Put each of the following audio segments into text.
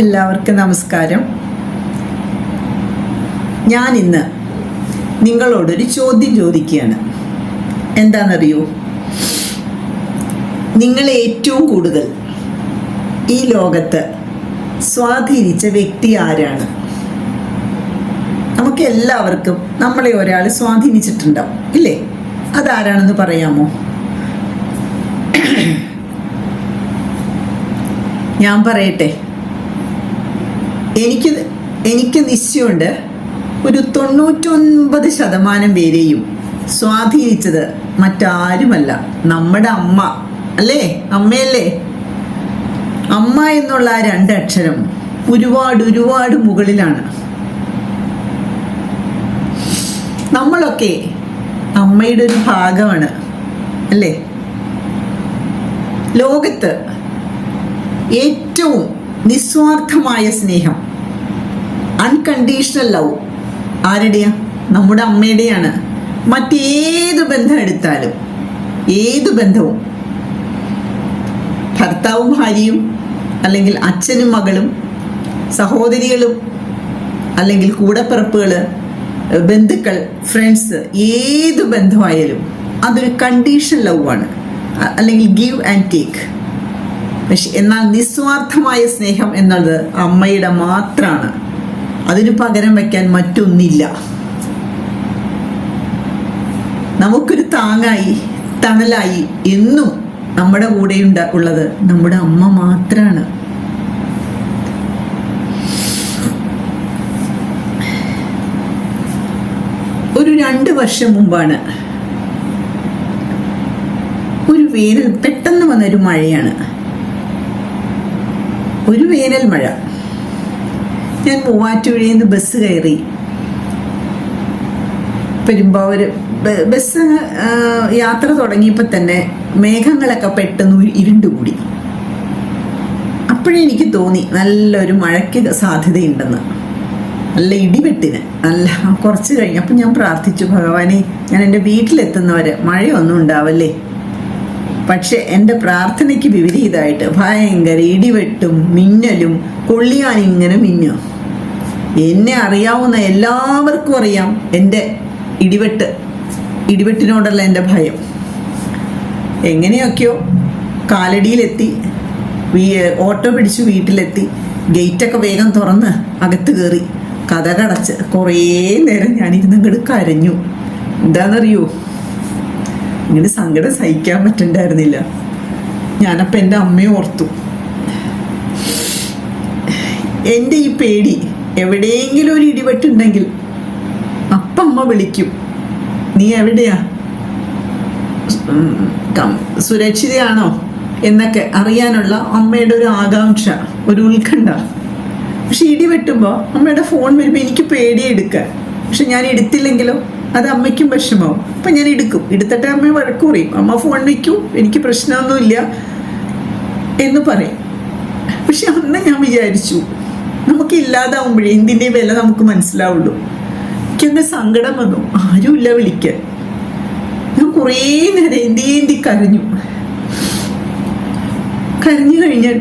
എല്ലാവർക്കും നമസ്കാരം. ഞാൻ ഇന്ന് നിങ്ങളോടൊരു ചോദ്യം ചോദിക്കുകയാണ്. എന്താണെന്നറിയോ? നിങ്ങളെ ഏറ്റവും കൂടുതൽ ഈ ലോകത്ത് സ്വാധീനിച്ച വ്യക്തി ആരാണ്? നമുക്ക് എല്ലാവർക്കും നമ്മളെ ഒരാൾ സ്വാധീനിച്ചിട്ടുണ്ടാവും, ഇല്ലേ? അതാരാണെന്ന് പറയാമോ? ഞാൻ പറയട്ടെ. എനിക്ക് നിശ്ചയമുണ്ട്, ഒരു 99% പേരെയും സ്വാധീനിച്ചത് മറ്റാരുമല്ല, നമ്മുടെ അമ്മ അല്ലേ? അമ്മയല്ലേ? അമ്മ എന്നുള്ള ആ 2 അക്ഷരം ഒരുപാട് മുകളിലാണ്. നമ്മളൊക്കെ അമ്മയുടെ ഒരു ഭാഗമാണ്, അല്ലേ? ലോകത്ത് ഏറ്റവും നിസ്വാർത്ഥമായ സ്നേഹം, അൺകണ്ടീഷണൽ ലവ് ആരുടെയാ? നമ്മുടെ അമ്മയുടെയാണ്. മറ്റേത് ബന്ധം എടുത്താലും, ഏത് ബന്ധവും, ഭർത്താവും ഭാര്യയും, അല്ലെങ്കിൽ അച്ഛനും മകളും, സഹോദരികളും, അല്ലെങ്കിൽ കൂടപ്പിറപ്പുകൾ, ബന്ധുക്കൾ, ഫ്രണ്ട്സ്, ഏത് ബന്ധമായാലും അതൊരു കണ്ടീഷണൽ ലവ് ആണ്, അല്ലെങ്കിൽ ഗീവ് ആൻഡ് ടേക്ക്. പക്ഷെ എന്നാൽ നിസ്വാർത്ഥമായ സ്നേഹം എന്നത് അമ്മയുടെ മാത്രമാണ്. അതിന് പകരം വയ്ക്കാൻ മറ്റൊന്നില്ല. നമുക്കൊരു താങ്ങായി, തണലായി എന്നും നമ്മുടെ കൂടെ ഉള്ളത് നമ്മുടെ അമ്മ മാത്രമാണ്. ഒരു 2 വർഷം മുമ്പാണ് ഒരു വേനൽ, പെട്ടെന്ന് വന്നൊരു മഴയാണ്, ഒരു വേനൽ മഴ. ഞാൻ മൂവാറ്റുപുഴയിൽ നിന്ന് ബസ് കയറി പെരുമ്പാവൂര് ബസ് യാത്ര തുടങ്ങിയപ്പോൾ തന്നെ മേഘങ്ങളൊക്കെ പെട്ടെന്ന് ഇരുണ്ടുകൂടി. അപ്പോഴെനിക്ക് തോന്നി നല്ലൊരു മഴയ്ക്ക് സാധ്യതയുണ്ടെന്ന്, നല്ല ഇടിവെട്ടിന്. കുറച്ച് കഴിഞ്ഞപ്പോൾ ഞാൻ പ്രാർത്ഥിച്ചു, ഭഗവാനെ, ഞാൻ എൻ്റെ വീട്ടിലെത്തുന്നവരെ മഴയൊന്നും ഉണ്ടാവല്ലേ. പക്ഷെ എൻ്റെ പ്രാർത്ഥനയ്ക്ക് വിപരീതമായിട്ട് ഭയങ്കര ഇടിവെട്ടും മിന്നലും, കൊള്ളിയാനിങ്ങനെ മിന്നും. എന്നെ അറിയാവുന്ന എല്ലാവർക്കും അറിയാം എൻ്റെ ഇടിവെട്ടിനോടുള്ള എൻ്റെ ഭയം. എങ്ങനെയൊക്കെയോ കാലടിയിലെത്തി, ഓട്ടോ പിടിച്ച് വീട്ടിലെത്തി, ഗേറ്റൊക്കെ വേഗം തുറന്ന് അകത്ത് കയറി കതകടച്ച് കുറേ നേരം ഞാനിരുന്നങ്ങോട്ട് കരഞ്ഞു. എന്താണെന്നറിയോ? ഇങ്ങനെ സങ്കടം സഹിക്കാൻ പറ്റണ്ടായിരുന്നില്ല. ഞാനപ്പോൾ എൻ്റെ അമ്മയെ ഓർത്തു. എൻ്റെ ഈ പേടി, എവിടെയെങ്കിലും ഒരു ഇടിവെട്ടുണ്ടെങ്കിൽ അപ്പം അമ്മ വിളിക്കും, നീ എവിടെയാ, സുരക്ഷിതയാണോ എന്നൊക്കെ അറിയാനുള്ള അമ്മയുടെ ഒരു ആകാംക്ഷ, ഒരു ഉത്കണ്ഠ. പക്ഷെ ഇടിവെട്ടുമ്പോൾ അമ്മയുടെ ഫോൺ വരുമ്പോൾ എനിക്ക് പേടിയെടുക്കാൻ. പക്ഷെ ഞാൻ എടുത്തില്ലെങ്കിലോ അത് അമ്മയ്ക്കും വിഷമാവും. അപ്പം ഞാൻ എടുത്തിട്ട് അമ്മയെ വഴക്ക് പറയും, അമ്മ ഫോൺ വയ്ക്കൂ, എനിക്ക് പ്രശ്നമൊന്നുമില്ല എന്ന് പറയും. പക്ഷെ അന്ന് ഞാൻ വിചാരിച്ചു, നമുക്ക് ഇല്ലാതാവുമ്പോഴേ എന്തിൻ്റെ വില നമുക്ക് മനസ്സിലാവുള്ളൂ. എനിക്കങ്ങനെ സങ്കടം വന്നു, ആരുമില്ല വിളിക്കാൻ. ഞാൻ കുറേ നേരം എന്തി കരഞ്ഞു കഴിഞ്ഞാൽ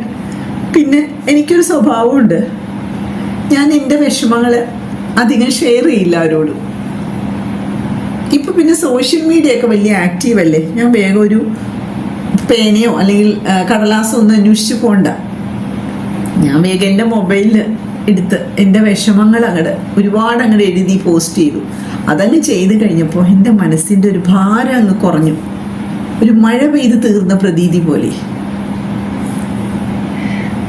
പിന്നെ എനിക്കൊരു സ്വഭാവമുണ്ട്, ഞാൻ എൻ്റെ വിഷമങ്ങൾ അധികം ഷെയർ ചെയ്യില്ല ആരോടും. ഇപ്പൊ പിന്നെ സോഷ്യൽ മീഡിയ ഒക്കെ വലിയ ആക്റ്റീവ് അല്ലേ, ഞാൻ വേഗം ഒരു പേനയോ അല്ലെങ്കിൽ കടലാസോ ഒന്നും അന്വേഷിച്ച് പോണ്ട. ഞാൻ വേഗം എൻ്റെ മൊബൈലിൽ എടുത്ത് എൻ്റെ വിഷമങ്ങൾ ഒരുപാട് എഴുതി പോസ്റ്റ് ചെയ്തു. അതങ്ങ് ചെയ്ത് കഴിഞ്ഞപ്പോൾ എൻ്റെ മനസ്സിൻ്റെ ഒരു ഭാരം അങ്ങ് കുറഞ്ഞു, ഒരു മഴ പെയ്ത് തീർന്ന പ്രതീതി പോലെ.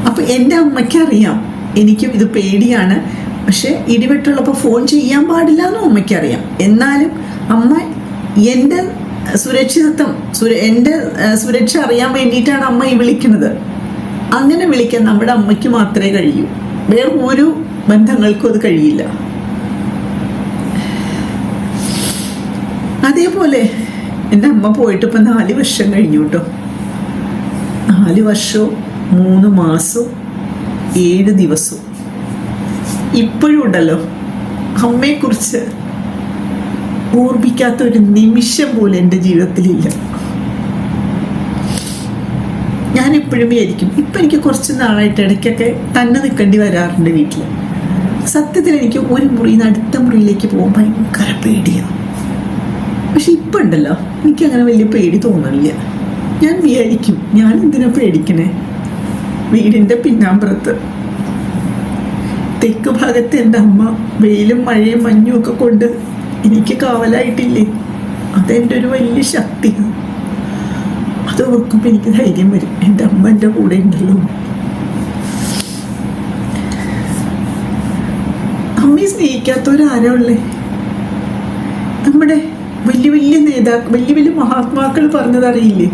അപ്പൊ എൻ്റെ അമ്മയ്ക്കറിയാം എനിക്കും ഇത് പേടിയാണ്, പക്ഷെ ഇടിവെട്ടുള്ളപ്പോൾ ഫോൺ ചെയ്യാൻ പാടില്ല എന്നും അമ്മയ്ക്കറിയാം. എന്നാലും അമ്മ എൻ്റെ സുരക്ഷിതത്വം, എൻ്റെ സുരക്ഷ അറിയാൻ വേണ്ടിയിട്ടാണ് അമ്മ ഈ വിളിക്കുന്നത്. അങ്ങനെ വിളിക്കാൻ നമ്മുടെ അമ്മയ്ക്ക് മാത്രമേ കഴിയൂ, വേറെ ഒരു ബന്ധങ്ങൾക്കും അത് കഴിയില്ല. അതേപോലെ എൻ്റെ അമ്മ പോയിട്ട് ഇപ്പം 4 വർഷം കഴിഞ്ഞു കേട്ടോ. 4 വർഷവും 3 മാസവും 7 ദിവസവും ഇപ്പോഴും ഉണ്ടല്ലോ, അമ്മയെക്കുറിച്ച് ഓർമ്മിക്കാത്ത ഒരു നിമിഷം പോലും എൻ്റെ ജീവിതത്തിലില്ല. ഞാൻ എപ്പോഴും വിചാരിക്കും, ഇപ്പം എനിക്ക് കുറച്ച് നാളായിട്ട് ഇടയ്ക്കൊക്കെ തന്നെ നിൽക്കേണ്ടി വരാറുണ്ട് വീട്ടിൽ. സത്യത്തിൽ എനിക്ക് ഒരു മുറിയിൽ നിന്ന് അടുത്ത മുറിയിലേക്ക് പോകാൻ ഭയങ്കര പേടിയാണ്. പക്ഷെ ഇപ്പം ഉണ്ടല്ലോ, എനിക്കങ്ങനെ വലിയ പേടി തോന്നണില്ല. ഞാൻ വിചാരിക്കും, ഞാൻ എന്തിനാ പേടിക്കണേ? വീടിൻ്റെ പിന്നാമ്പുറത്ത് തെക്ക് ഭാഗത്ത് എൻ്റെ അമ്മ വെയിലും മഴയും മഞ്ഞും ഒക്കെ കൊണ്ട് എനിക്ക് കാവലായിട്ടില്ലേ? അതെൻ്റെ ഒരു വലിയ ശക്തിയാണ്. അത് ഓർക്കുമ്പോൾ എനിക്ക് ധൈര്യം വരും, എൻ്റെ അമ്മ എൻ്റെ കൂടെ ഉണ്ടല്ലോ. അമ്മയെ സ്നേഹിക്കാത്തവരാരാ ഉള്ളേ? നമ്മുടെ വലിയ വലിയ നേതാക്കൾ, വലിയ വലിയ മഹാത്മാക്കൾ പറഞ്ഞതറിയില്ലേ?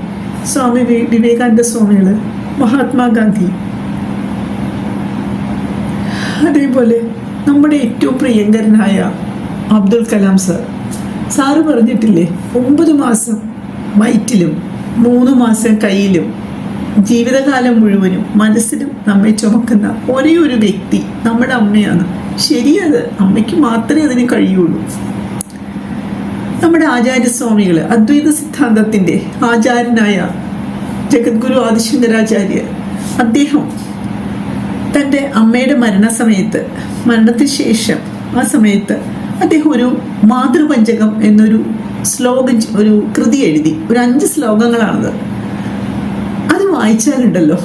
സ്വാമി വിവേകാനന്ദ സ്വാമികള്, മഹാത്മാഗാന്ധി, അതേപോലെ നമ്മുടെ ഏറ്റവും പ്രിയങ്കരനായ അബ്ദുൽ കലാം സാറ് പറഞ്ഞിട്ടില്ലേ, 9 മാസം വയറ്റിലും 3 മാസം കയ്യിലും ജീവിതകാലം മുഴുവനും മനസ്സിലും നമ്മെ ചുമക്കുന്ന ഒരേ ഒരു വ്യക്തി നമ്മുടെ അമ്മയാണ്. ശരിയത്, അമ്മയ്ക്ക് മാത്രമേ അതിന് കഴിയുള്ളൂ. നമ്മുടെ ആചാര്യസ്വാമികൾ, അദ്വൈത സിദ്ധാന്തത്തിൻ്റെ ആചാര്യനായ ജഗദ്ഗുരു ആദിശങ്കരാചാര്യർ, അദ്ദേഹം തൻ്റെ അമ്മയുടെ മരണത്തിന് ശേഷം ആ സമയത്ത് അദ്ദേഹം ഒരു മാതൃപഞ്ചകം എന്നൊരു ഒരു കൃതി എഴുതി. ഒരു 5 ശ്ലോകങ്ങളാണത്. അത് വായിച്ചാലുണ്ടല്ലോ,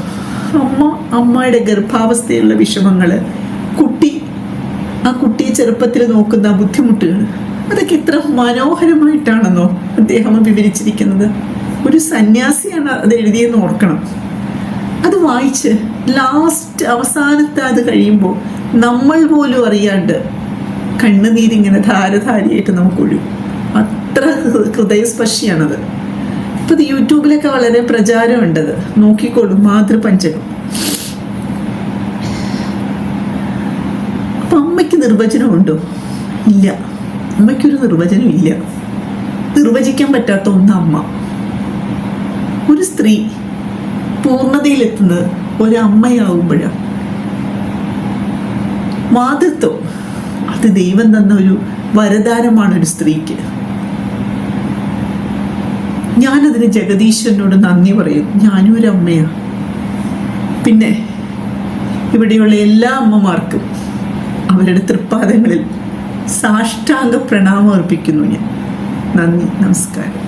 അമ്മയുടെ ഗർഭാവസ്ഥയിലുള്ള വിഷമങ്ങൾ, ആ കുട്ടിയെ ചെറുപ്പത്തിൽ നോക്കുന്ന ബുദ്ധിമുട്ടുകൾ, അതൊക്കെ എത്ര മനോഹരമായിട്ടാണെന്നോ അദ്ദേഹം വിവരിച്ചിരിക്കുന്നത്. ഒരു സന്യാസിയാണ് അത് എഴുതിയെന്ന് ഓർക്കണം. അത് വായിച്ച് അവസാനത്തെ അത് കഴിയുമ്പോൾ നമ്മൾ പോലും അറിയാണ്ട് കണ്ണുനീരിങ്ങനെ ധാരധാരിയായിട്ട് നമുക്കൊഴുകും. അത്ര ഹൃദയസ്പർശിയാണത്. ഇപ്പം യൂട്യൂബിലൊക്കെ വളരെ പ്രചാരമുണ്ടത്, നോക്കിക്കോളും, മാതൃപഞ്ചകം. അപ്പം അമ്മയ്ക്ക് നിർവചനമുണ്ടോ? ഇല്ല, അമ്മയ്ക്കൊരു നിർവചനം ഇല്ല. നിർവചിക്കാൻ പറ്റാത്ത ഒന്ന് അമ്മ. ഒരു സ്ത്രീ പൂർണ്ണതയിലെത്തുന്നത് ഒരമ്മയാവുമ്പോഴാണ്. മാതൃത്വം അത് ദൈവം തന്ന ഒരു വരദാനമാണ് ഒരു സ്ത്രീക്ക്. ഞാനതിന് ജഗദീശ്വരനോട് നന്ദി പറയും. ഞാനും ഒരു അമ്മയാണ്. പിന്നെ ഇവിടെയുള്ള എല്ലാ അമ്മമാർക്കും അവരുടെ തൃപ്പാദങ്ങളിൽ സാഷ്ടാംഗ പ്രണാമം അർപ്പിക്കുന്നു ഞാൻ. നന്ദി, നമസ്കാരം.